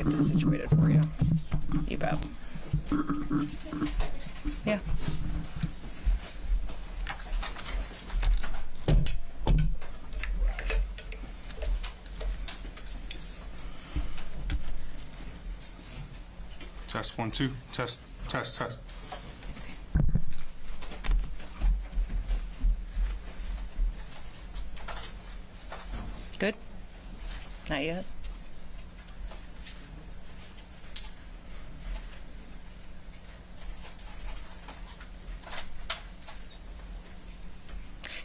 get this situated for you. You bet. Yeah. Test 1 2. Test. Good? Not yet?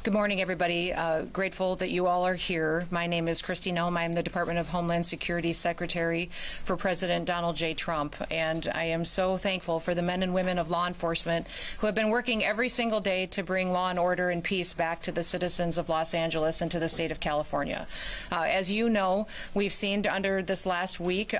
Good morning, everybody. Grateful that you all are here. My name is Kristi Noem. I am the Department of Homeland Security Secretary for President Donald J. Trump, and I am so thankful for the men and women of law enforcement who have been working every single day to bring law and order and peace back to the citizens of Los Angeles and to the state of California. As you know, we've seen under this last week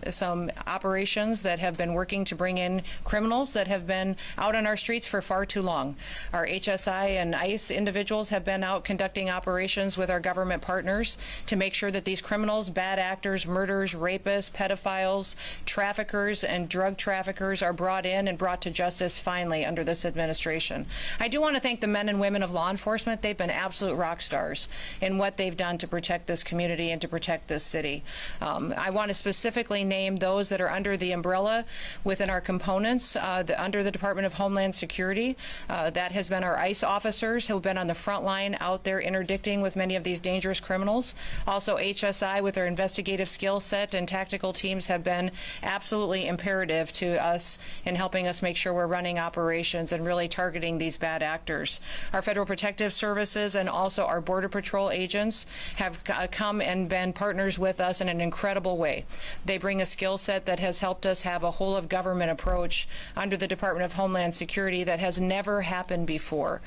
some operations that have been working to bring in criminals that have been out on our streets for far too long. Our HSI and ICE individuals have been out conducting operations with our government partners to make sure that these criminals, bad actors, murderers, rapists, pedophiles, traffickers, and drug traffickers are brought in and brought to justice finally under this administration. I do want to thank the men and women of law enforcement. They've been absolute rock stars in what they've done to protect this community and to protect this city. I want to specifically name those that are under the umbrella within our components, under the Department of Homeland Security. That has been our ICE officers who have been on the front line out there interdicting with many of these dangerous criminals. Also HSI with their investigative skill set and tactical teams have been absolutely imperative to us in helping us make sure we're running operations and really targeting these bad actors. Our Federal Protective Services and also our Border Patrol agents have come and been partners with us in an incredible way. They bring a skill set that has helped us have a whole of government approach under the Department of Homeland Security that has never happened before.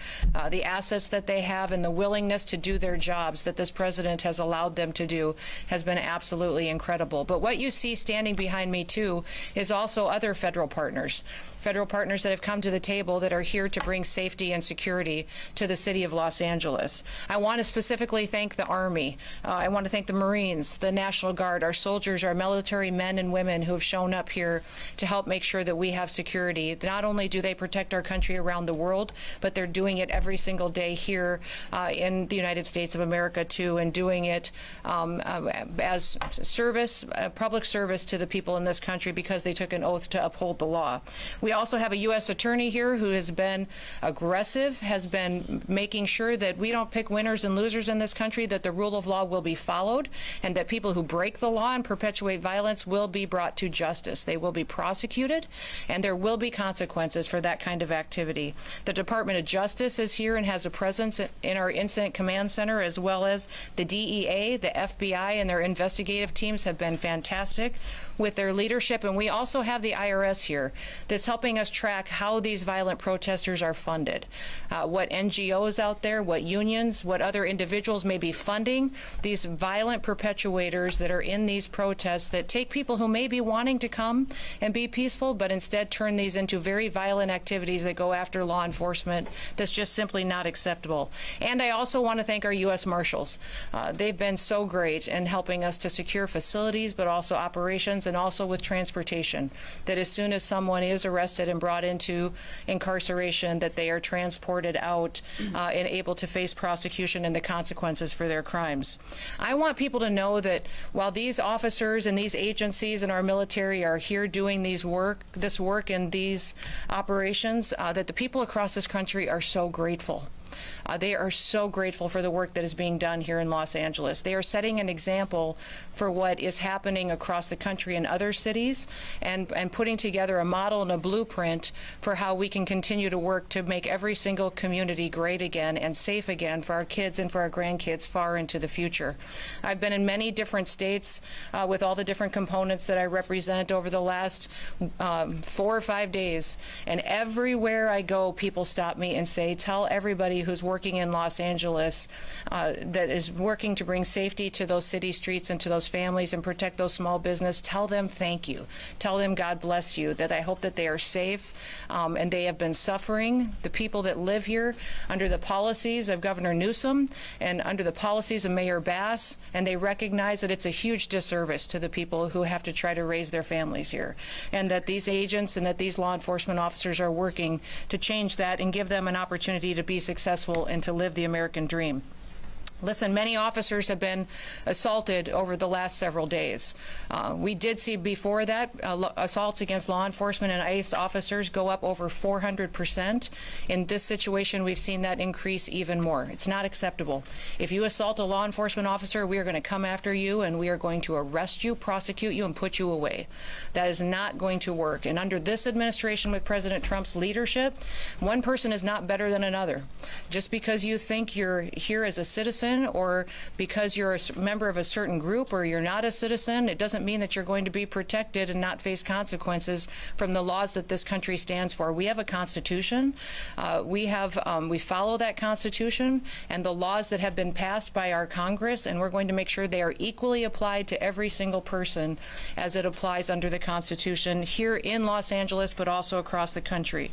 The assets that they have and the willingness to do their jobs that this president has allowed them to do has been absolutely incredible. But what you see standing behind me too is also other federal partners that have come to the table that are here to bring safety and security to the city of Los Angeles. I want to specifically thank the Army. I want to thank the Marines, the National Guard, our soldiers, our military men and women who have shown up here to help make sure that we have security. Not only do they protect our country around the world, but they're doing it every single day here in the United States of America too, and doing it as service, public service to the people in this country because they took an oath to uphold the law. We also have a U.S. attorney here who has been aggressive, has been making sure that we don't pick winners and losers in this country, that the rule of law will be followed, and that people who break the law and perpetuate violence will be brought to justice. They will be prosecuted, and there will be consequences for that kind of activity. The Department of Justice is here and has a presence in our Incident Command Center, as well as the DEA, the FBI, and their investigative teams have been fantastic with their leadership. And we also have the IRS here that's helping us track how these violent protesters are funded, what NGOs out there, what unions, what other individuals may be funding these violent perpetuators that are in these protests that take people who may be wanting to come and be peaceful, but instead turn these into very violent activities that go after law enforcement. That's just simply not acceptable. And I also want to thank our U.S. Marshals. They've been so great in helping us to secure facilities, but also operations, and also with transportation, that as soon as someone is arrested and brought into incarceration, that they are transported out and able to face prosecution and the consequences for their crimes. I want people to know that while these officers and these agencies and our military are here doing this work and these operations, that the people across this country are so grateful. They are so grateful for the work that is being done here in Los Angeles. They are setting an example for what is happening across the country in other cities, and putting together a model and a blueprint for how we can continue to work to make every single community great again and safe again for our kids and for our grandkids far into the future. I've been in many different states with all the different components that I represent over the last 4 or 5 days, and everywhere I go, people stop me and say, tell everybody who's working working in Los Angeles that is working to bring safety to those city streets and to those families and protect those small business, tell them thank you. Tell them God bless you, that I hope that they are safe and they have been suffering. The people that live here under the policies of Governor Newsom and under the policies of Mayor Bass, and they recognize that it's a huge disservice to the people who have to try to raise their families here, and that these agents and that these law enforcement officers are working to change that and give them an opportunity to be successful and to live the American dream. Listen, many officers have been assaulted over the last several days. We did see before that assaults against law enforcement and ICE officers go up over 400%. In this situation, we've seen that increase even more. It's not acceptable. If you assault a law enforcement officer, we are going to come after you and we are going to arrest you, prosecute you, and put you away. That is not going to work. And under this administration with President Trump's leadership, one person is not better than another. Just because you think you're here as a citizen or because you're a member of a certain group or you're not a citizen, it doesn't mean that you're going to be protected and not face consequences from the laws that this country stands for. We have a Constitution. We follow that Constitution and the laws that have been passed by our Congress, and we're going to make sure they are equally applied to every single person as it applies under the Constitution here in Los Angeles, but also across the country.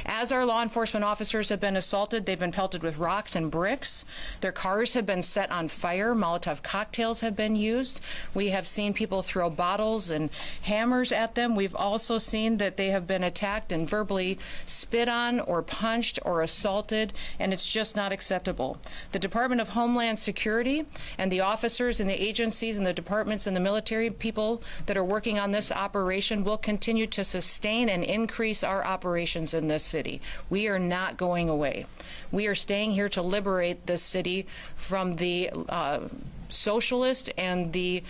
As our law enforcement officers have been assaulted, they've been pelted with rocks and bricks. Their cars have been set on fire. Molotov cocktails have been used. We have seen people throw bottles and hammers at them. We've also seen that they have been attacked and verbally spit on or punched or assaulted, and it's just not acceptable. The Department of Homeland Security and the officers and the agencies and the departments and the military people that are working on this operation will continue to sustain and increase our operations in this city. We are not going away. We are staying here to liberate this city from the socialist and the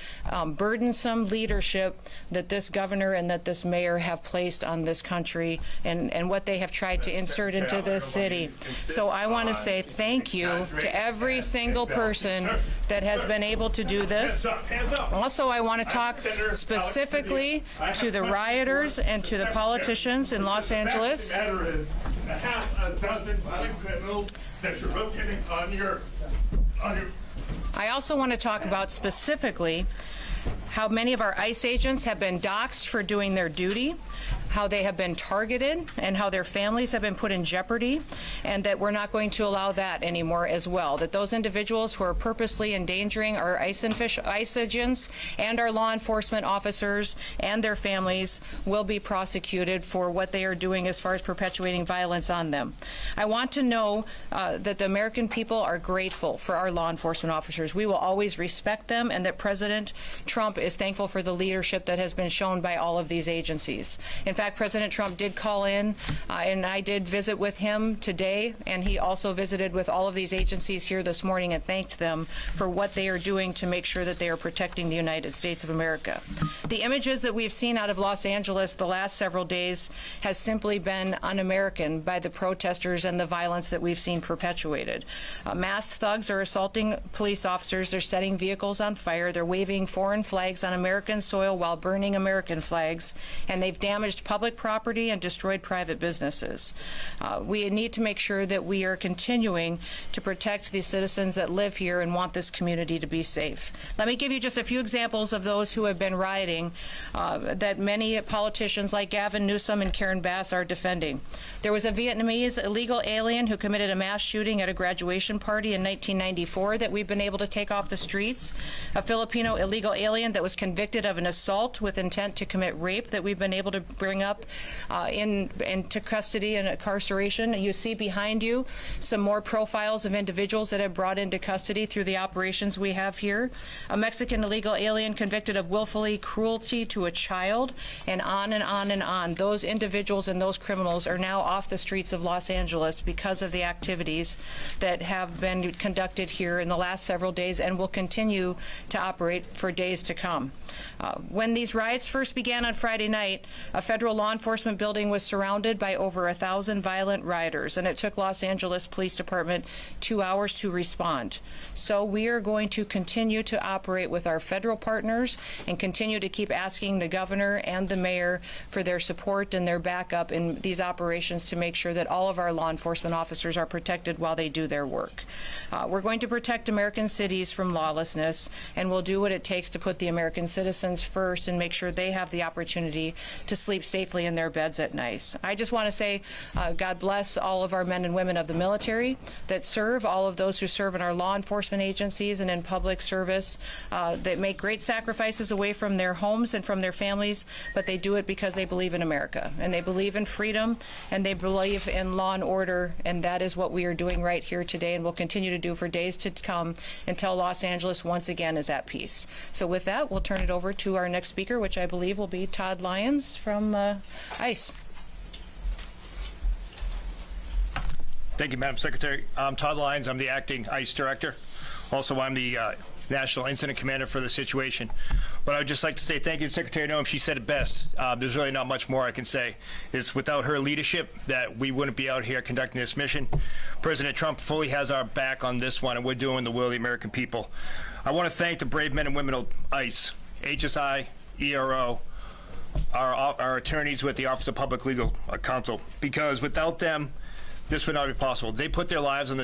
burdensome leadership that this governor and that this mayor have placed on this country and what they have tried to insert into this city. So I want to say thank you to every single person that has been able to do this. Also, I want to talk specifically to the rioters and to the politicians in Los Angeles. A half a dozen violent criminals that you're rotating on your I also want to talk about specifically how many of our ICE agents have been doxxed for doing their duty, how they have been targeted, and how their families have been put in jeopardy, and that we're not going to allow that anymore as well. That those individuals who are purposely endangering our ICE agents and our law enforcement officers and their families will be prosecuted for what they are doing as far as perpetuating violence on them. I want to know that the American people are grateful for our law enforcement officers. We will always respect them, and that President Trump is thankful for the leadership that has been shown by all of these agencies. In fact, President Trump did call in, and I did visit with him today, and he also visited with all of these agencies here this morning and thanked them for what they are doing to make sure that they are protecting the United States of America. The images that we've seen out of Los Angeles the last several days has simply been un-American by the protesters and the violence that we've seen perpetuated. Masked thugs are assaulting police officers. They're setting vehicles on fire. They're waving foreign flags on American soil while burning American flags, and they've damaged public property and destroyed private businesses. We need to make sure that we are continuing to protect the citizens that live here and want this community to be safe. Let me give you just a few examples of those who have been rioting that many politicians like Gavin Newsom and Karen Bass are defending. There was a Vietnamese illegal alien who committed a mass shooting at a graduation party in 1994 that we've been able to take off the streets. A Filipino illegal alien that was convicted of an assault with intent to commit rape that we've been able to bring up into custody and incarceration. You see behind you some more profiles of individuals that have brought into custody through the operations we have here. A Mexican illegal alien convicted of willfully cruelty to a child, and on and on and on. Those individuals and those criminals are now off the streets of Los Angeles because of the activities that have been conducted here in the last several days and will continue to operate for days to come. When these riots first began on Friday night, a federal federal law enforcement building was surrounded by over 1,000 violent rioters, and it took Los Angeles Police Department 2 hours to respond. So we are going to continue to operate with our federal partners and continue to keep asking the governor and the mayor for their support and their backup in these operations to make sure that all of our law enforcement officers are protected while they do their work. We're going to protect American cities from lawlessness, and we'll do what it takes to put the American citizens first and make sure they have the opportunity to sleep safely in their beds at night. I just want to say God bless all of our men and women of the military that serve, all of those who serve in our law enforcement agencies and in public service, that make great sacrifices away from their homes and from their families, but they do it because they believe in America, and they believe in freedom, and they believe in law and order, and that is what we are doing right here today and will continue to do for days to come until Los Angeles once again is at peace. So with that, we'll turn it over to our next speaker, which I believe will be Todd Lyons from ICE. Thank you, Madam Secretary. I'm Todd Lyons. I'm the acting ICE director. Also, I'm the National Incident Commander for the situation. But I would just like to say thank you to Secretary Noem. She said it best. There's really not much more I can say. It's without her leadership that we wouldn't be out here conducting this mission. President Trump fully has our back on this one, and we're doing the will of the American people. I want to thank the brave men and women of ICE, HSI, ERO, our attorneys with the Office of Public Legal Counsel, because without them, this would not be possible. They put their lives on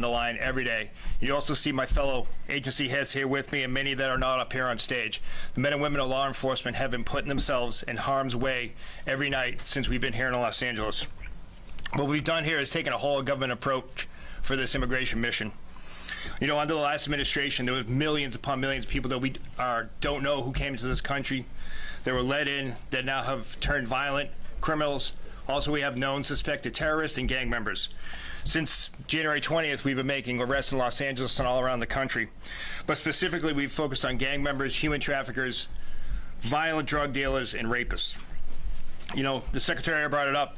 the line every day. You also see my fellow agency heads here with me, and many that are not up here on stage. The men and women of law enforcement have been putting themselves in harm's way every night since we've been here in Los Angeles. What we've done here is taken a whole of government approach for this immigration mission. You know, under the last administration, there was millions upon millions of people that we don't know who came into this country. They were let in, that now have turned violent criminals. Also, we have known suspected terrorists and gang members. Since January 20th, we've been making arrests in Los Angeles and all around the country. But specifically, we've focused on gang members, human traffickers, violent drug dealers, and rapists. You know, the Secretary brought it up.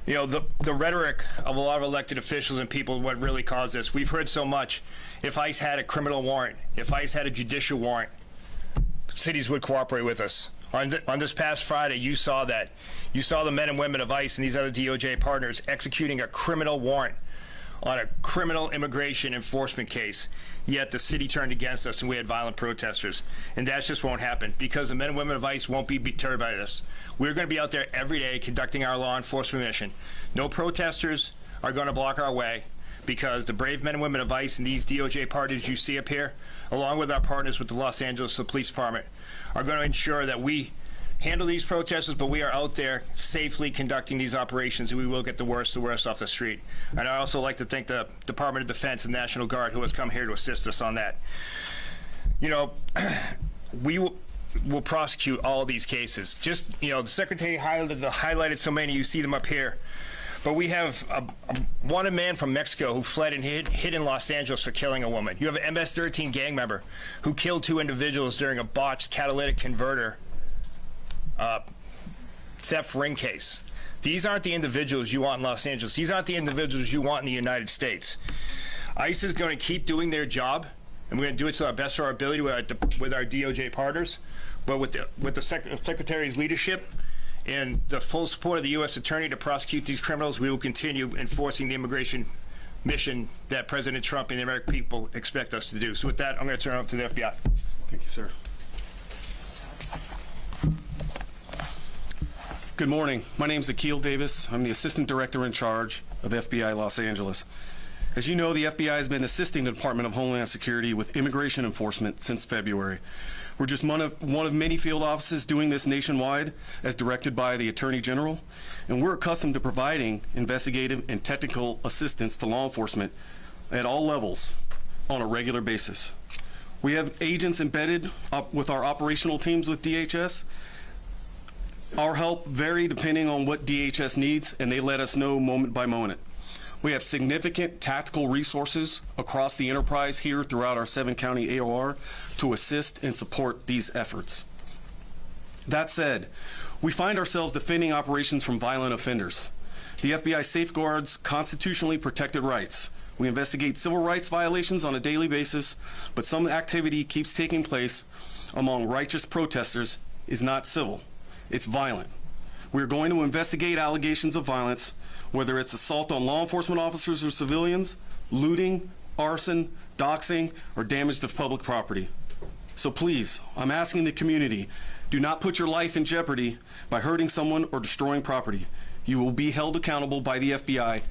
You know, the rhetoric of a lot of elected officials and people, what really caused this. We've heard so much. If ICE had a criminal warrant, if ICE had a judicial warrant, cities would cooperate with us. On this past Friday, you saw that. You saw the men and women of ICE and these other DOJ partners executing a criminal warrant on a criminal immigration enforcement case. Yet the city turned against us and we had violent protesters. And that just won't happen because the men and women of ICE won't be deterred by this. We're going to be out there every day conducting our law enforcement mission. No protesters are going to block our way because the brave men and women of ICE and these DOJ partners you see up here, along with our partners with the Los Angeles Police Department, are going to ensure that we handle these protesters, but we are out there safely conducting these operations, and we will get the worst off the street. And I also like to thank the Department of Defense and National Guard who has come here to assist us on that. You know, we will prosecute all of these cases. Just, you know, the Secretary highlighted so many, you see them up here. But we have a wanted man from Mexico who fled and hid in Los Angeles for killing a woman. You have an MS-13 gang member who killed 2 individuals during a botched catalytic converter theft ring case. These aren't the individuals you want in Los Angeles. These aren't the individuals you want in the United States. ICE is going to keep doing their job, and we're going to do it to our best of our ability with our DOJ partners. But with the Secretary's leadership and the full support of the U.S. Attorney to prosecute these criminals, we will continue enforcing the immigration mission that President Trump and the American people expect us to do. So with that, I'm going to turn it over to the FBI. Thank you, sir. Good morning. My name is Akil Davis. I'm the Assistant Director in charge of FBI Los Angeles. As you know, the FBI has been assisting the Department of Homeland Security with immigration enforcement since February. We're just one of many field offices doing this nationwide as directed by the Attorney General, and we're accustomed to providing investigative and technical assistance to law enforcement at all levels on a regular basis. We have agents embedded with our operational teams with DHS. Our help vary depending on what DHS needs, and they let us know moment by moment. We have significant tactical resources across the enterprise here throughout our 7-county AOR to assist and support these efforts. That said, we find ourselves defending operations from violent offenders. The FBI safeguards constitutionally protected rights. We investigate civil rights violations on a daily basis, but some activity keeps taking place among righteous protesters is not civil. It's violent. We're going to investigate allegations of violence, whether it's assault on law enforcement officers or civilians, looting, arson, doxing, or damage to public property. So please, I'm asking the community, do not put your life in jeopardy by hurting someone or destroying property. You will be held accountable by the FBI,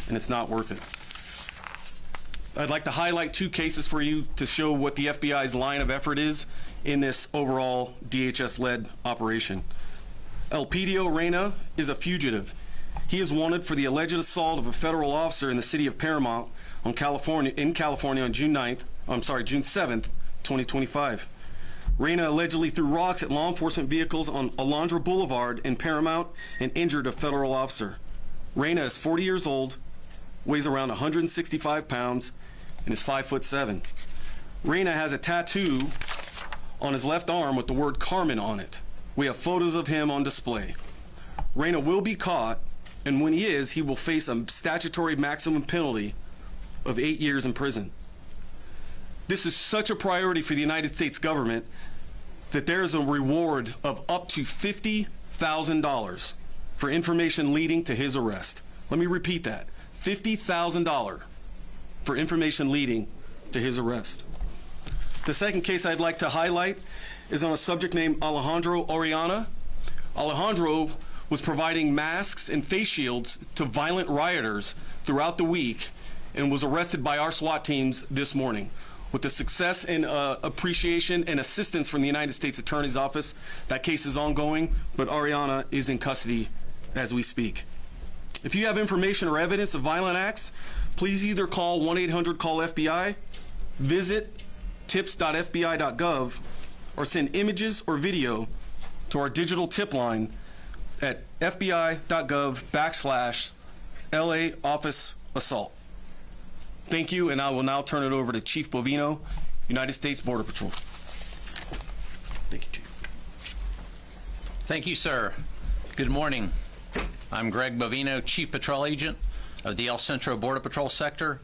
and it's not worth it. I'd like to highlight 2 cases for you to show what the FBI's line of effort is in this overall DHS-led operation. Elpidio Reyna is a fugitive. He is wanted for the alleged assault of a federal officer in the city of Paramount in California on June 7th, 2025. Reyna allegedly threw rocks at law enforcement vehicles on Alondra Boulevard in Paramount and injured a federal officer. Reyna is 40 years old, weighs around 165 pounds, and is 5'7". Reyna has a tattoo on his left arm with the word Carmen on it. We have photos of him on display. Reyna will be caught, and when he is, he will face a statutory maximum penalty of 8 years in prison. This is such a priority for the United States government that there is a reward of up to $50,000 for information leading to his arrest. Let me repeat that, $50,000 for information leading to his arrest. The second case I'd like to highlight is on a subject named Alejandro Oriana. Alejandro was providing masks and face shields to violent rioters throughout the week and was arrested by our SWAT teams this morning. With the success and appreciation and assistance from the United States Attorney's Office, that case is ongoing, but Oriana is in custody as we speak. If you have information or evidence of violent acts, please either call 1-800-CALL-FBI, visit tips.fbi.gov, or send images or video to our digital tip line at fbi.gov/LA Office Assault. Thank you, and I will now turn it over to Chief Bovino, United States Border Patrol. Thank you, Chief. Thank you, sir. Good morning. I'm Greg Bovino, Chief Patrol Agent of the El Centro Border Patrol Sector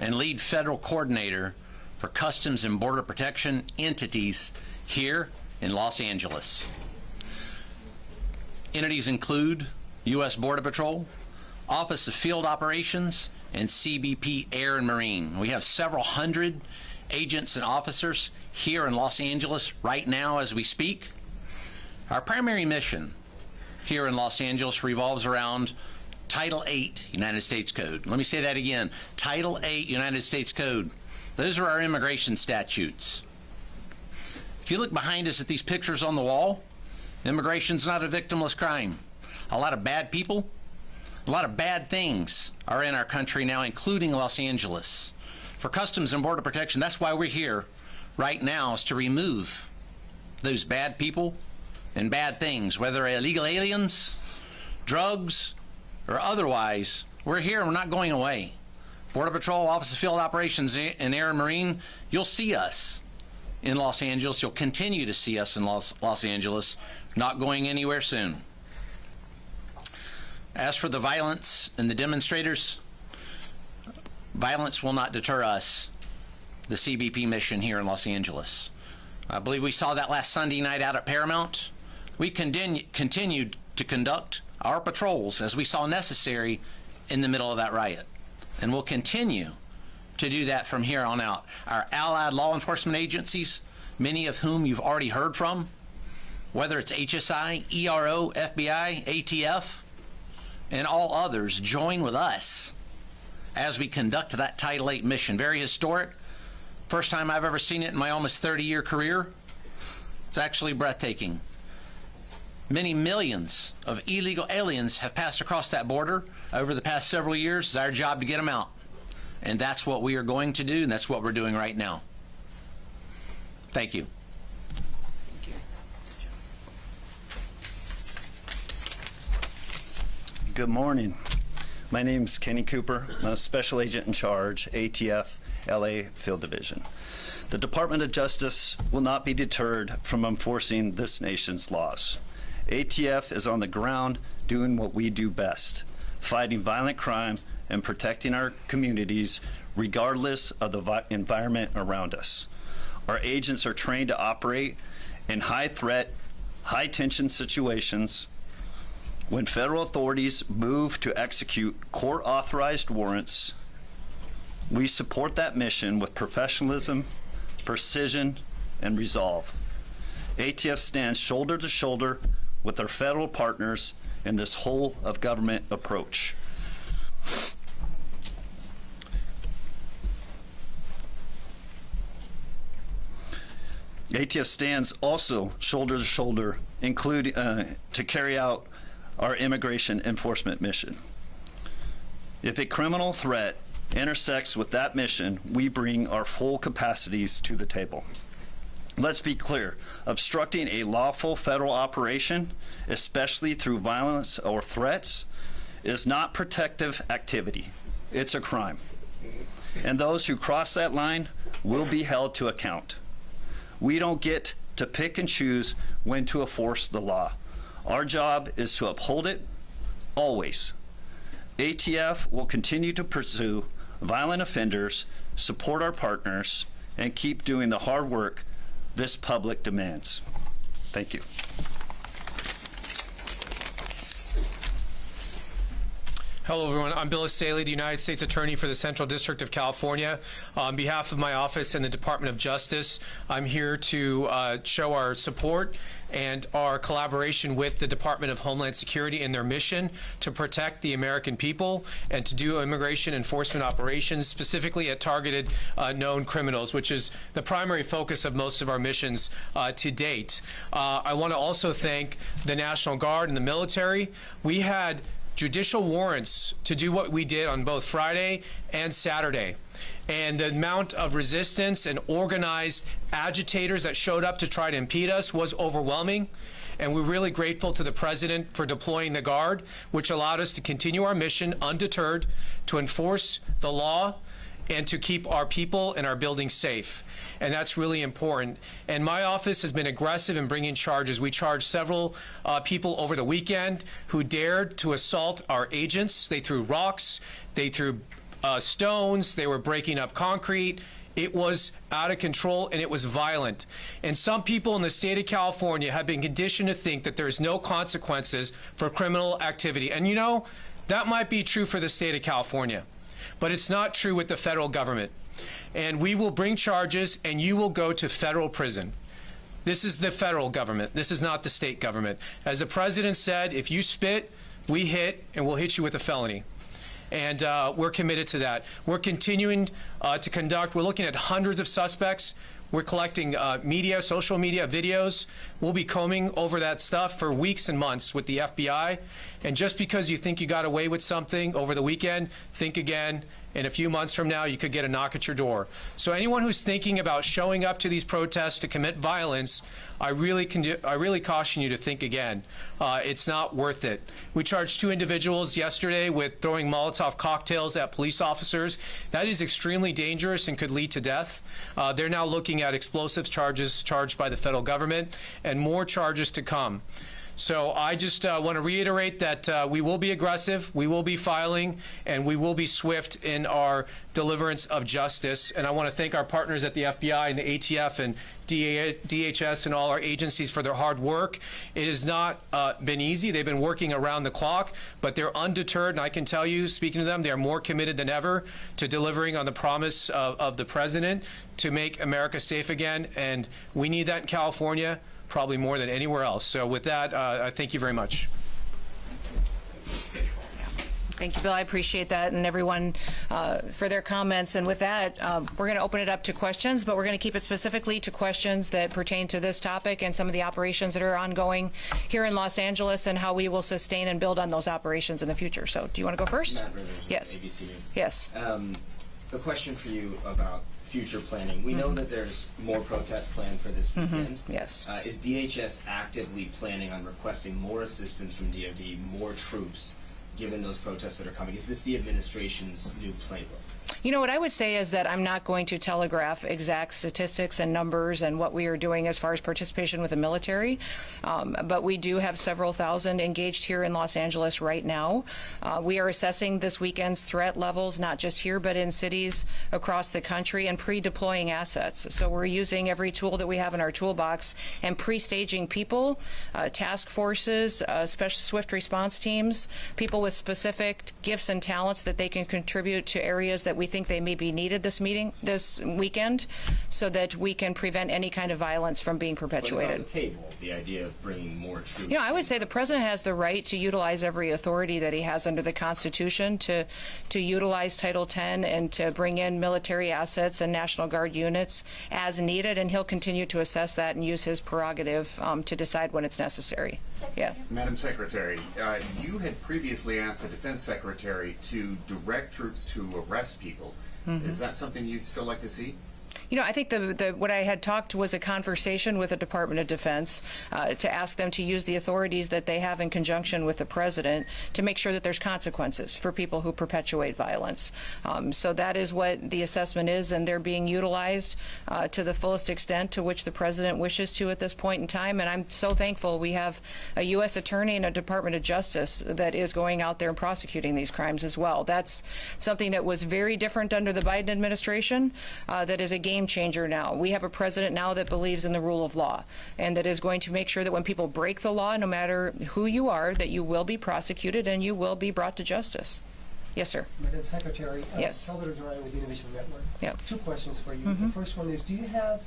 and Lead Federal Coordinator for Customs and Border Protection entities here in Los Angeles. Entities include U.S. Border Patrol, Office of Field Operations, and CBP Air and Marine. We have several hundred agents and officers here in Los Angeles right now as we speak. Our primary mission here in Los Angeles revolves around Title 8 United States Code. Let me say that again. Title 8 United States Code. Those are our immigration statutes. If you look behind us at these pictures on the wall, immigration's not a victimless crime. A lot of bad people, a lot of bad things are in our country now, including Los Angeles. For Customs and Border Protection, that's why we're here right now, is to remove those bad people and bad things, whether illegal aliens, drugs, or otherwise. We're here and we're not going away. Border Patrol, Office of Field Operations, and Air and Marine, you'll see us in Los Angeles. You'll continue to see us in Los Angeles, not going anywhere soon. As for the violence and the demonstrators, violence will not deter us, the CBP mission here in Los Angeles. I believe we saw that last Sunday night out at Paramount. We continued to conduct our patrols as we saw necessary in the middle of that riot. And we'll continue to do that from here on out. Our allied law enforcement agencies, many of whom you've already heard from, whether it's HSI, ERO, FBI, ATF, and all others, join with us as we conduct that Title 8 mission. Very historic. First time I've ever seen it in my almost 30-year career. It's actually breathtaking. Many millions of illegal aliens have passed across that border over the past several years. It's our job to get them out. And that's what we are going to do, and that's what we're doing right now. Thank you. Good morning. My name is Kenny Cooper. I'm a Special Agent in Charge, ATF LA Field Division. The Department of Justice will not be deterred from enforcing this nation's laws. ATF is on the ground doing what we do best, fighting violent crime and protecting our communities regardless of the environment around us. Our agents are trained to operate in high-threat, high-tension situations When federal authorities move to execute court-authorized warrants, we support that mission with professionalism, precision, and resolve. ATF stands shoulder to shoulder with our federal partners in this whole of government approach. ATF stands also shoulder to shoulder, including to carry out our immigration enforcement mission. If a criminal threat intersects with that mission, we bring our full capacities to the table. Let's be clear, obstructing a lawful federal operation, especially through violence or threats, is not protective activity. It's a crime. And those who cross that line will be held to account. We don't get to pick and choose when to enforce the law. Our job is to uphold it, always. ATF will continue to pursue violent offenders, support our partners, and keep doing the hard work this public demands. Thank you. Hello, everyone. I'm Bill Saley, the United States Attorney for the Central District of California. On behalf of my office and the Department of Justice, I'm here to show our support and our collaboration with the Department of Homeland Security in their mission to protect the American people and to do immigration enforcement operations, specifically at targeted known criminals, which is the primary focus of most of our missions to date. I want to also thank the National Guard and the military. We had judicial warrants to do what we did on both Friday and Saturday. And the amount of resistance and organized agitators that showed up to try to impede us was overwhelming. And we're really grateful to the President for deploying the Guard, which allowed us to continue our mission undeterred, to enforce the law, and to keep our people and our buildings safe. And that's really important. And my office has been aggressive in bringing charges. We charged several people over the weekend who dared to assault our agents. They threw rocks, they threw stones, they were breaking up concrete. It was out of control and it was violent. And some people in the state of California have been conditioned to think that there's no consequences for criminal activity. And you know, that might be true for the state of California, but it's not true with the federal government. And we will bring charges and you will go to federal prison. This is the federal government. This is not the state government. As the President said, if you spit, we hit, and we'll hit you with a felony. And we're committed to that. We're continuing to conduct, we're looking at hundreds of suspects. We're collecting media, social media, videos. We'll be combing over that stuff for weeks and months with the FBI. And just because you think you got away with something over the weekend, think again. In a few months from now, you could get a knock at your door. So anyone who's thinking about showing up to these protests to commit violence, I really caution you to think again. It's not worth it. We charged 2 individuals yesterday with throwing Molotov cocktails at police officers. That is extremely dangerous and could lead to death. They're now looking at explosives charges charged by the federal government and more charges to come. So I just want to reiterate that we will be aggressive, we will be filing, and we will be swift in our deliverance of justice. And I want to thank our partners at the FBI and the ATF and DHS and all our agencies for their hard work. It has not been easy. They've been working around the clock, but they're undeterred. And I can tell you, speaking to them, they are more committed than ever to delivering on the promise of the President to make America safe again. And we need that in California, probably more than anywhere else. So with that, I thank you very much. Thank you, Bill. I appreciate that, and everyone for their comments. And with that, we're going to open it up to questions, but we're going to keep it specifically to questions that pertain to this topic and some of the operations that are ongoing here in Los Angeles and how we will sustain and build on those operations in the future. So do you want to go first? Matt Rivers, Yes. ABC News. Yes. A question for you about future planning. We know that there's more protests planned for this weekend. Yes. Is DHS actively planning on requesting more assistance from DoD, more troops, given those protests that are coming? Is this the administration's new playbook? You know, what I would say is that I'm not going to telegraph exact statistics and numbers and what we are doing as far as participation with the military, but we do have several thousand engaged here in Los Angeles right now. We are assessing this weekend's threat levels, not just here, but in cities across the country, and pre-deploying assets. So we're using every tool that we have in our toolbox and pre-staging people, task forces, special swift response teams, people with specific gifts and talents that they can contribute to areas that we think they may be needed this weekend, so that we can prevent any kind of violence from being But it's perpetuated. on the table, the idea of bringing more troops. You know, I would say the president has the right to utilize every authority that he has under the Constitution to utilize Title X and to bring in military assets and National Guard units as needed, and he'll continue to assess that and use his prerogative to decide when it's necessary. Yeah. Madam Secretary, you had previously asked the Defense Secretary to direct troops to arrest people. Is that something you'd still like to see? You know, I think what I had talked was a conversation with the Department of Defense to ask them to use the authorities that they have in conjunction with the president to make sure that there's consequences for people who perpetuate violence. So that is what the assessment is, and they're being utilized to the fullest extent to which the president wishes to at this point in time. And I'm so thankful we have a U.S. attorney and a Department of Justice that is going out there and prosecuting these crimes as well. That's something that was very different under the Biden administration, that is a game changer now. We have a president now that believes in the rule of law and that is going to make sure that when people break the law, no matter who you are, that you will be prosecuted and you will be brought to justice. Yes, sir. Madam Secretary, Yes. Salvador Duran with Innovation Network. Yep. 2 questions for you. The first one is, do you have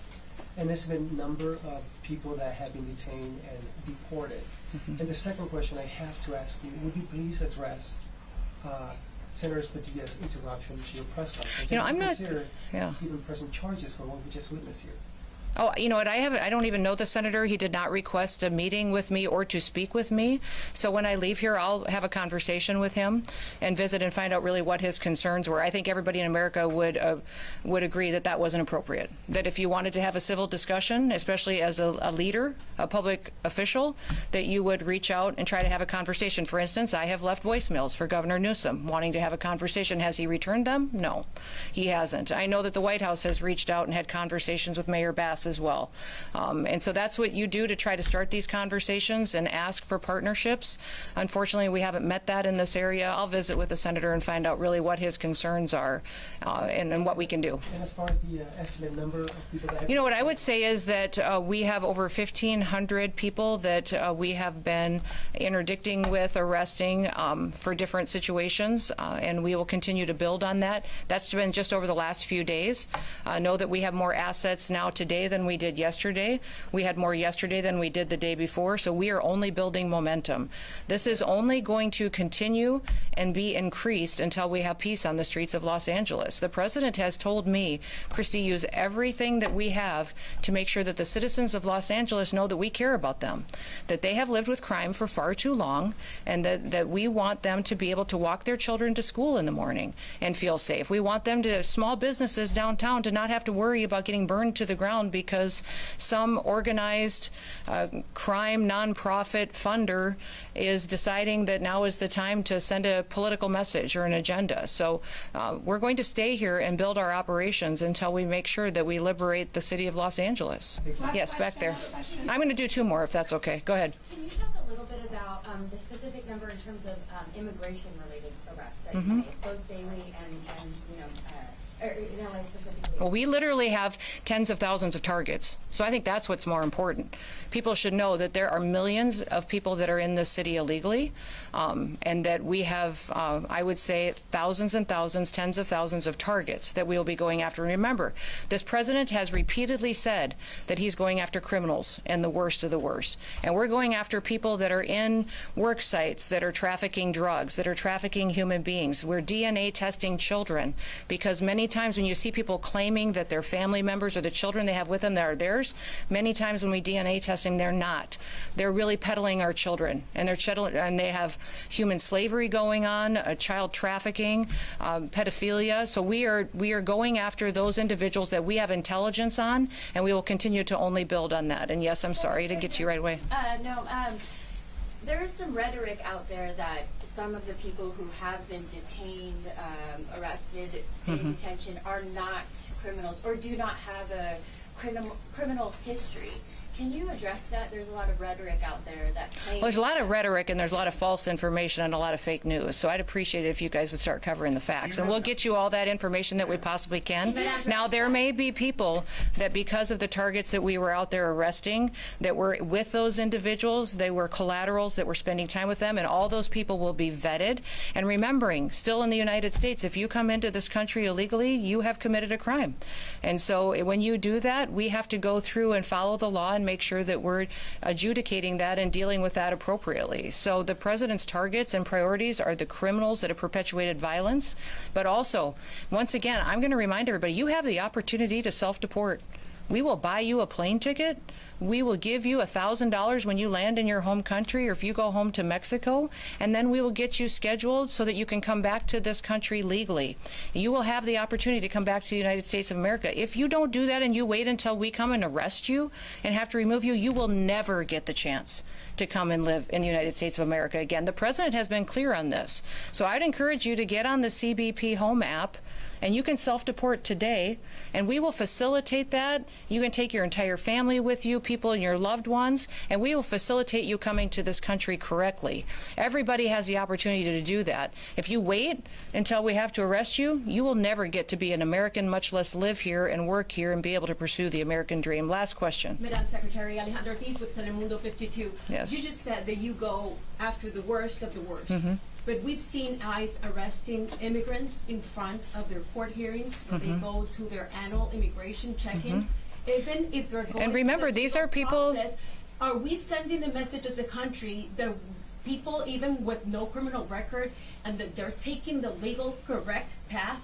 an estimated number of people that have been detained and deported? And the second question I have to ask you, would you please address Senator Padilla's interruption to your press conference? You know, And I'm not- consider yeah. even pressing charges for what we just witnessed here. Oh, you know what? I don't even know the senator. He did not request a meeting with me or to speak with me. So when I leave here, I'll have a conversation with him and visit and find out really what his concerns were. I think everybody in America would agree that that wasn't appropriate. That if you wanted to have a civil discussion, especially as a leader, a public official, that you would reach out and try to have a conversation. For instance, I have left voicemails for Governor Newsom wanting to have a conversation. Has he returned them? No, he hasn't. I know that the White House has reached out and had conversations with Mayor Bass as well. And so that's what you do to try to start these conversations and ask for partnerships. Unfortunately, we haven't met that in this area. I'll visit with the senator and find out really what his concerns are and what we can do. And as far as the estimated number of people that have You know, what I would say is that we have over 1,500 people that we have been interdicting with, arresting for different situations, and we will continue to build on that. That's been just over the last few days. Know that we have more assets now today than we did yesterday. We had more yesterday than we did the day before, so we are only building momentum. This is only going to continue and be increased until we have peace on the streets of Los Angeles. The president has told me, Kristi, use everything that we have to make sure that the citizens of Los Angeles know that we care about them, that they have lived with crime for far too long, and that we want them to be able to walk their children to school in the morning and feel safe. We want them to, small businesses downtown, to not have to worry about getting burned to the ground because some organized crime nonprofit funder is deciding that now is the time to send a political message or an agenda. So we're going to stay here and build our operations until we make sure that we liberate the city of Los Angeles. Yes, back there. I'm going to do 2 more if that's okay. Go ahead. Can you talk a little bit about the specific number in terms of immigration-related arrests that you made, both daily and you know, or in LA specifically? Well, we literally have tens of thousands of targets. So I think that's what's more important. People should know that there are millions of people that are in this city illegally, and that we have, I would say, thousands and thousands, tens of thousands of targets that we will be going after. And remember, this president has repeatedly said that he's going after criminals and the worst of the worst. And we're going after people that are in work sites that are trafficking drugs, that are trafficking human beings. We're DNA testing children, because many times when you see people claiming that their family members or the children they have with them that are theirs, many times when we DNA test them, they're not. They're really peddling our children, and they have human slavery going on, child trafficking, pedophilia. So we are going after those individuals that we have intelligence on, and we will continue to only build on that. And yes, I'm sorry, I didn't get to you right away. There is some rhetoric out there that some of the people who have been detained, arrested, in detention are not criminals or do not have a criminal history. Can you address that? There's a lot of rhetoric out there that claims... Well, there's a lot of rhetoric and there's a lot of false information and a lot of fake news. So I'd appreciate it if you guys would start covering the facts. And we'll get you all that information that we possibly can. Now, there may be people that because of the targets that we were out there arresting, that were with those individuals, they were collaterals that were spending time with them, and all those people will be vetted. And remembering, still in the United States, if you come into this country illegally, you have committed a crime. And so when you do that, we have to go through and follow the law and make sure that we're adjudicating that and dealing with that appropriately. So the president's targets and priorities are the criminals that have perpetuated violence, but also, once again, I'm going to remind everybody, you have the opportunity to self-deport. We will buy you a plane ticket. We will give you $1,000 when you land in your home country or if you go home to Mexico, and then we will get you scheduled so that you can come back to this country legally. You will have the opportunity to come back to the United States of America. If you don't do that and you wait until we come and arrest you and have to remove you, you will never get the chance to come and live in the United States of America again. The president has been clear on this. So I'd encourage you to get on the CBP Home app, and you can self-deport today, and we will facilitate that. You can take your entire family with you, people and your loved ones, and we will facilitate you coming to this country correctly. Everybody has the opportunity to do that. If you wait until we have to arrest you, you will never get to be an American, much less live here and work here and be able to pursue the American dream. Last question. Madam Secretary, Alejandra Ortiz with Telemundo 52. Yes. You just said that you go after the worst of the worst. But we've seen ICE arresting immigrants in front of their court hearings when they go to their annual immigration check-ins. Even if they're going And remember, through the these legal are people- process, are we sending the message as a country that people, even with no criminal record, and that they're taking the legal correct path,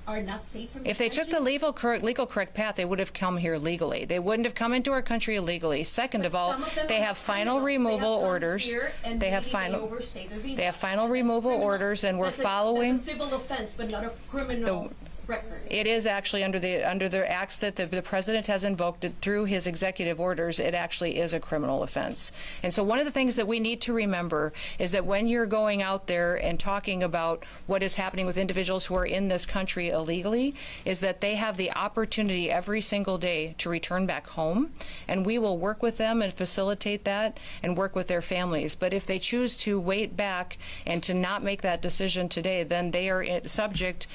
are not safe from If they took the legal correct path, they would have come here legally. They wouldn't have come into our country illegally. Second of all, they have final removal orders. They have final removal orders, and we're following. That's a civil offense, but not a criminal record. It is actually under the acts that the president has invoked through his executive orders. It actually is a criminal offense. And so one of the things that we need to remember is that when you're going out there and talking about what is happening with individuals who are in this country illegally, is that they have the opportunity every single day to return back home, and we will work with them and facilitate that and work with their families. But if they choose to wait back and to not make that decision today, then they are subject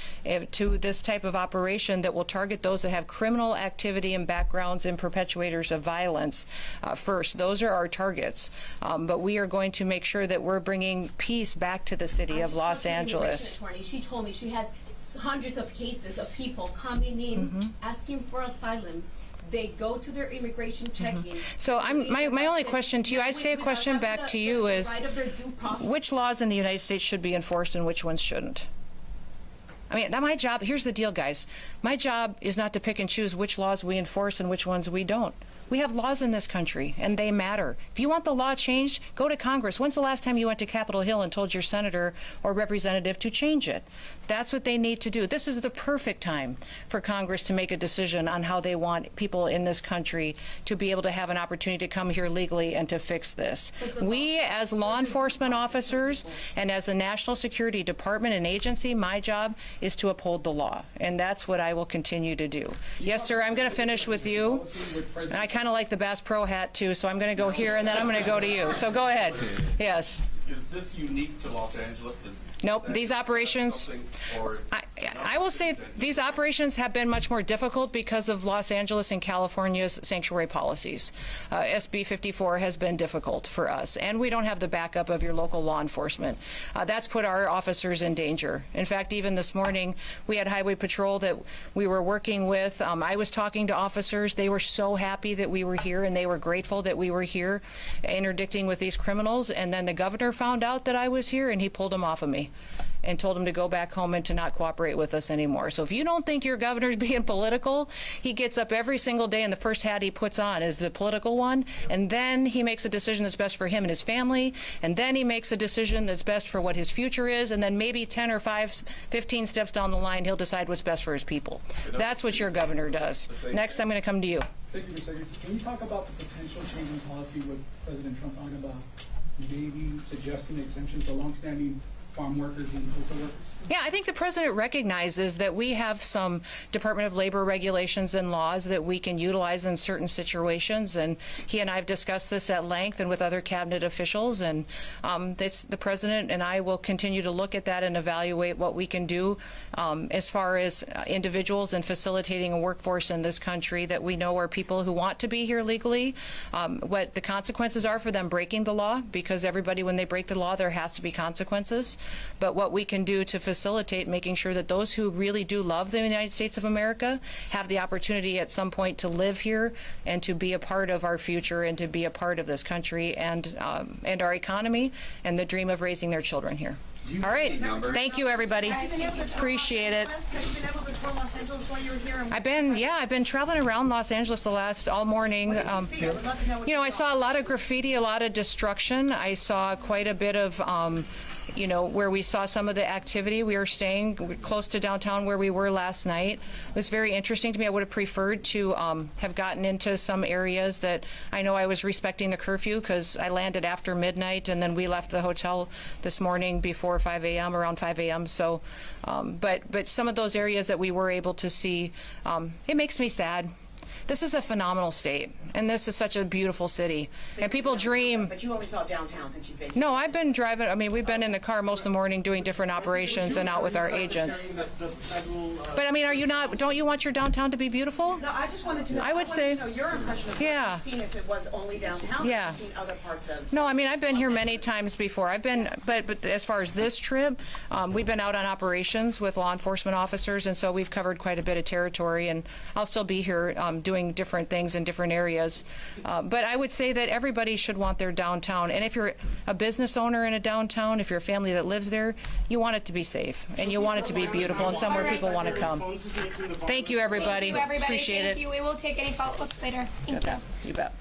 to this type of operation that will target those that have criminal activity and backgrounds and perpetuators of violence first. Those are our targets. But we are going to make sure that we're bringing peace back to the city of Los Angeles. She told me she has hundreds of cases of people coming in asking for asylum. They go to their immigration check-in. So my only question to you, I'd say a question back to you is, which laws in the United States should be enforced and which ones shouldn't? I mean, my job, here's the deal, guys. My job is not to pick and choose which laws we enforce and which ones we don't. We have laws in this country, and they matter. If you want the law changed, go to Congress. When's the last time you went to Capitol Hill and told your senator or representative to change it? That's what they need to do. This is the perfect time for Congress to make a decision on how they want people in this country to be able to have an opportunity to come here legally and to fix this. We, as law enforcement officers and as a national security department and agency, my job is to uphold the law, and that's what I will continue to do. Yes, sir, I'm going to finish with you. And I kind of like the Bass Pro hat, too, so I'm going to go here, and then I'm going to go to you. So go ahead. Yes. Is this unique to Los Angeles? Nope. These operations, I will say these operations have been much more difficult because of Los Angeles and California's sanctuary policies. SB 54 has been difficult for us, and we don't have the backup of your local law enforcement. That's put our officers in danger. In fact, even this morning, we had Highway Patrol that we were working with. I was talking to officers. They were so happy that we were here, and they were grateful that we were here interdicting with these criminals. And then the governor found out that I was here, and he pulled them off of me and told him to go back home and to not cooperate with us anymore. So if you don't think your governor's being political, he gets up every single day and the first hat he puts on is the political one, and then he makes a decision that's best for him and his family, and then he makes a decision that's best for what his future is, and then maybe 10 or 15 steps down the line, he'll decide what's best for his people. That's what your governor does. Next, I'm going to come to you. Thank you, Mr. Secretary. Can you talk about the potential change in policy with President Trump talking about maybe suggesting exemption for longstanding farm workers and hotel workers? Yeah, I think the president recognizes that we have some Department of Labor regulations and laws that we can utilize in certain situations, and he and I have discussed this at length and with other cabinet officials, and the president and I will continue to look at that and evaluate what we can do as far as individuals and facilitating a workforce in this country that we know are people who want to be here legally, what the consequences are for them breaking the law, because everybody, when they break the law, there has to be consequences. But what we can do to facilitate making sure that those who really do love the United States of America have the opportunity at some point to live here and to be a part of our future and to be a part of this country and our economy and the dream of raising their children here. All right. Thank you, everybody. Appreciate it. I've been traveling around Los Angeles all morning. I saw a lot of graffiti, a lot of destruction. I saw quite a bit of where we saw some of the activity. We were staying close to downtown where we were last night. It was very interesting to me. I would have preferred to have gotten into some areas that I know I was respecting the curfew because I landed after midnight and then we left the hotel this morning before 5 a.m., around 5 a.m. So, but some of those areas that we were able to see, it makes me sad. This is a phenomenal state, and this is such a beautiful city. And people dream. But you only saw downtown since you've been here. No, I've been driving. I mean, we've been in the car most of the morning doing different operations and out with our agents. But I mean, don't you want your downtown to be beautiful? No, I just wanted to know. I would say, know your impression of what you've seen, if it was only downtown. Yeah. Or if you've seen other parts of. No, I mean, I've been here many times before. But as far as this trip, we've been out on operations with law enforcement officers, and so we've covered quite a bit of territory. And I'll still be here doing different things in different areas. But I would say that everybody should want their downtown. And if you're a business owner in a downtown, if you're a family that lives there, you want it to be safe and you want it to be beautiful and somewhere people want to come. Thank you, everybody. Thank you, everybody. Appreciate Thank it. you. We will take any follow-ups later. Thank you. You bet.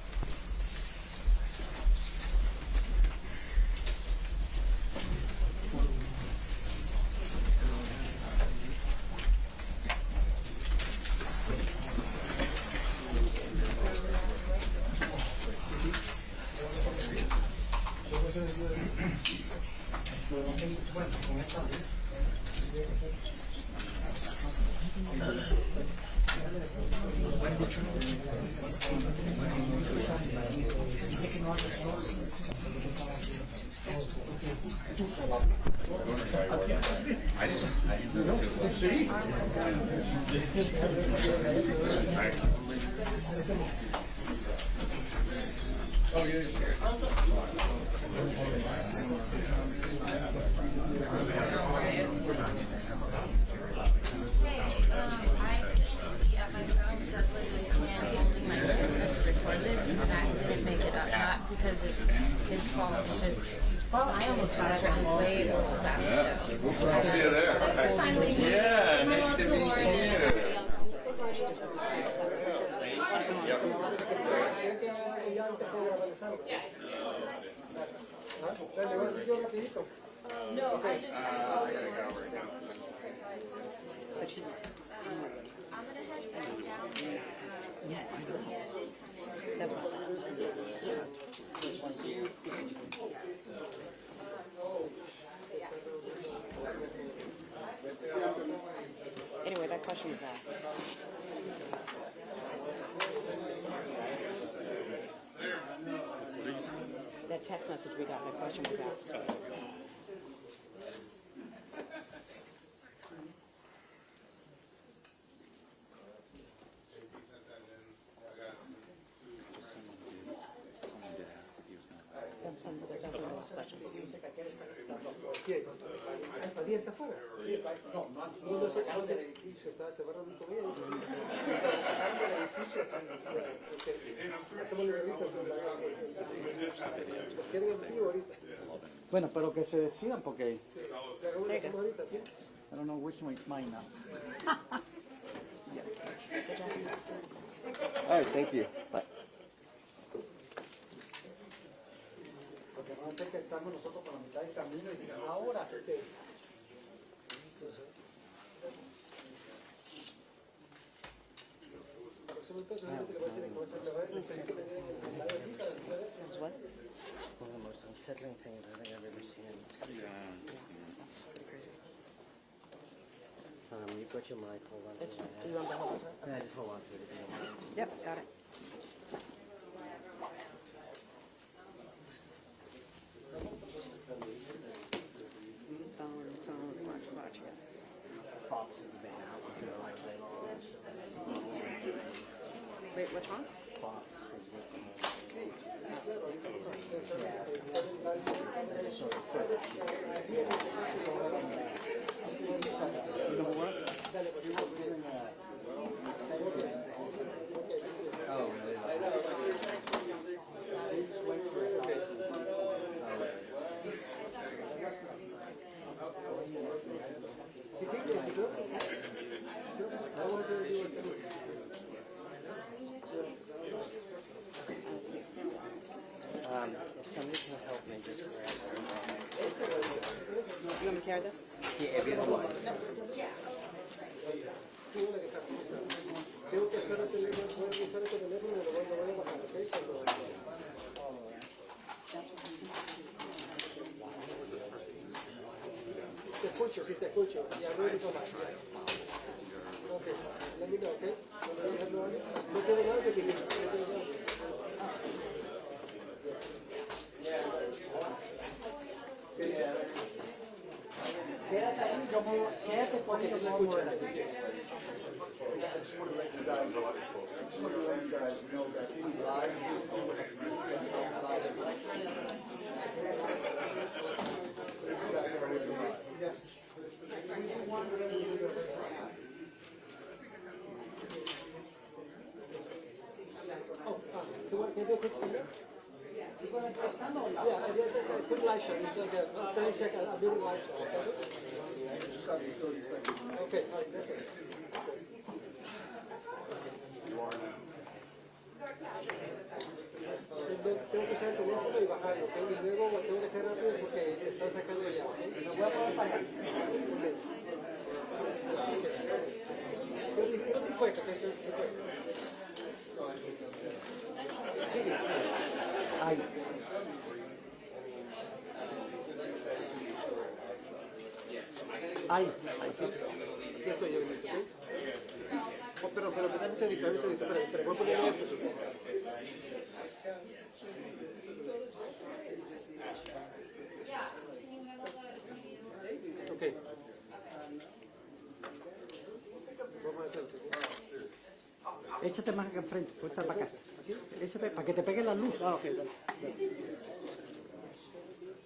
I didn't notice it was. Oh, yeah, it's here. Because it's his fault, just, well, I almost got it way over that. Yeah, we'll see you there. Yeah, nice to meet you. No, I just. I gotta go right now. I'm gonna head back down. Yes. Anyway, that question was asked. That text message we got, that question was asked. ¿Todavía está afuera? No, no lo sacaron del edificio, se va a reunir con ella. Sacaron del edificio, hacemos la revista. ¿Quieren el motivo ahorita? Bueno, pero que se decidan porque... I don't know which one is mine now. All right, thank you. Bye. Porque no sé que estamos nosotros por la mitad del camino y digan, ahora, ¿qué? What? One of the most unsettling things I think I've ever seen. It's pretty crazy. You put your mic, hold on to it. You want to hold on to it? Yeah, just hold on to it if you don't mind. Yep, got it. Watch it. Fox has been out. Wait, which one? Fox is with them. You know what? Oh, really? If somebody can help me, just grab it. You want me to carry this? Yeah, if you don't mind. Tengo que hacer el teléfono, voy a usar este teléfono y me lo voy a bajar, ¿ok? Te escucho, sí te escucho. Y hablo de sola. Ok, let me know, ¿ok? No tengo nada que pedir. Quédate ahí, quédate porque te escucho. I just want to let you guys know that any live outside of Can you fix it? Yeah, just a quick live shot. It's like a 30-second, a video live shot. just have 30 seconds. Okay, that's it. Tengo que usar el teléfono y bajarlo, ¿ok? Y luego tengo que ser rápido porque están sacando ya, ¿ok? Lo voy a poner para allá. Yo te cuento que eso se puede. Ay. Ay. Ya estoy yo listo, ¿ok? Oh, pero dame un segundito, espera, voy a poner esto. Ok. Vamos a hacer. Échate más acá enfrente, tú estás para acá. Échate, para que te pegue la luz. Ah, ok, dale.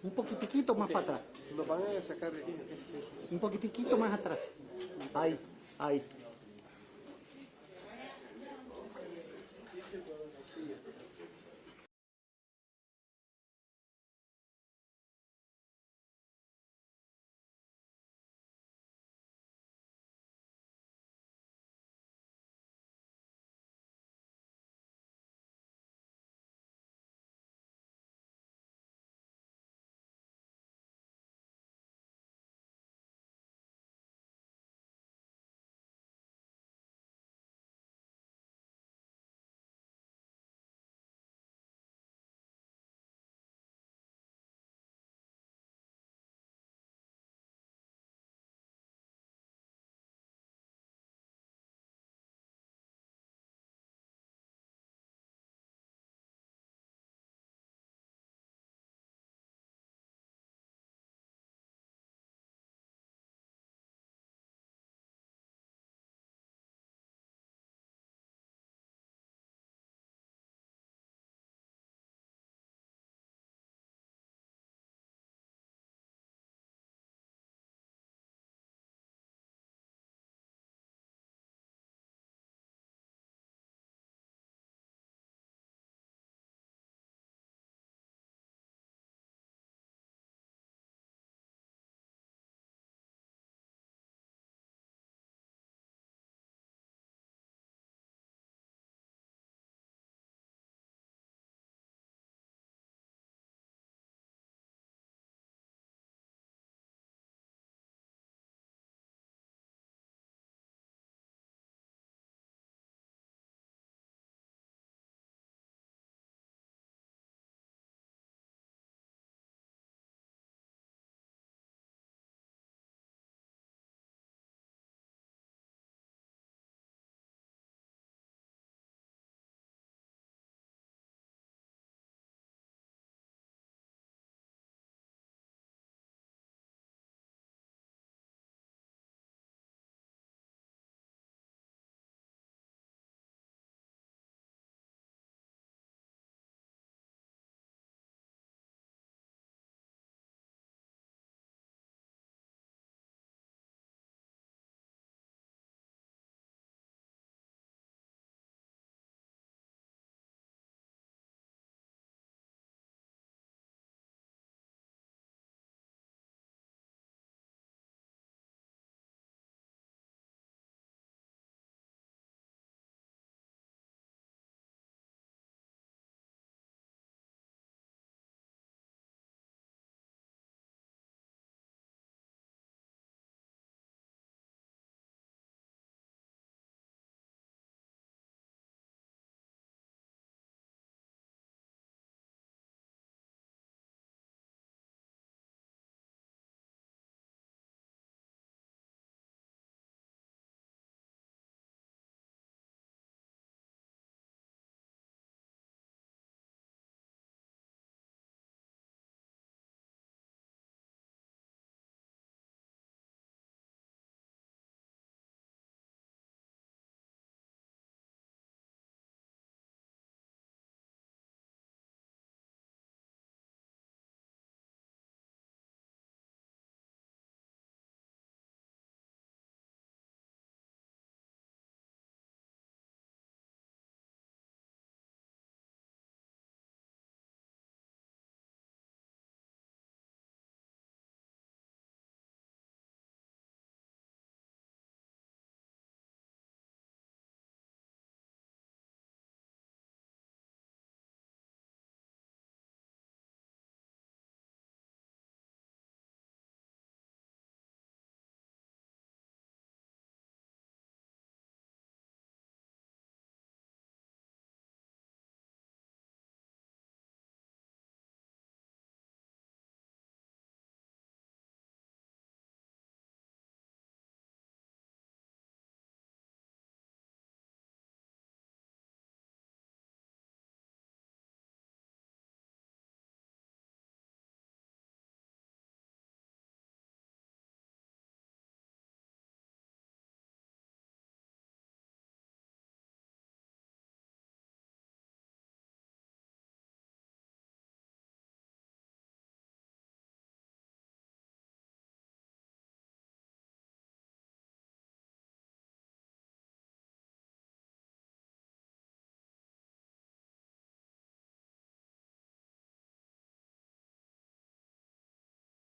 Un poquitiquito más para atrás. Lo van a sacar de aquí. Un poquitiquito más atrás. Ahí, ahí.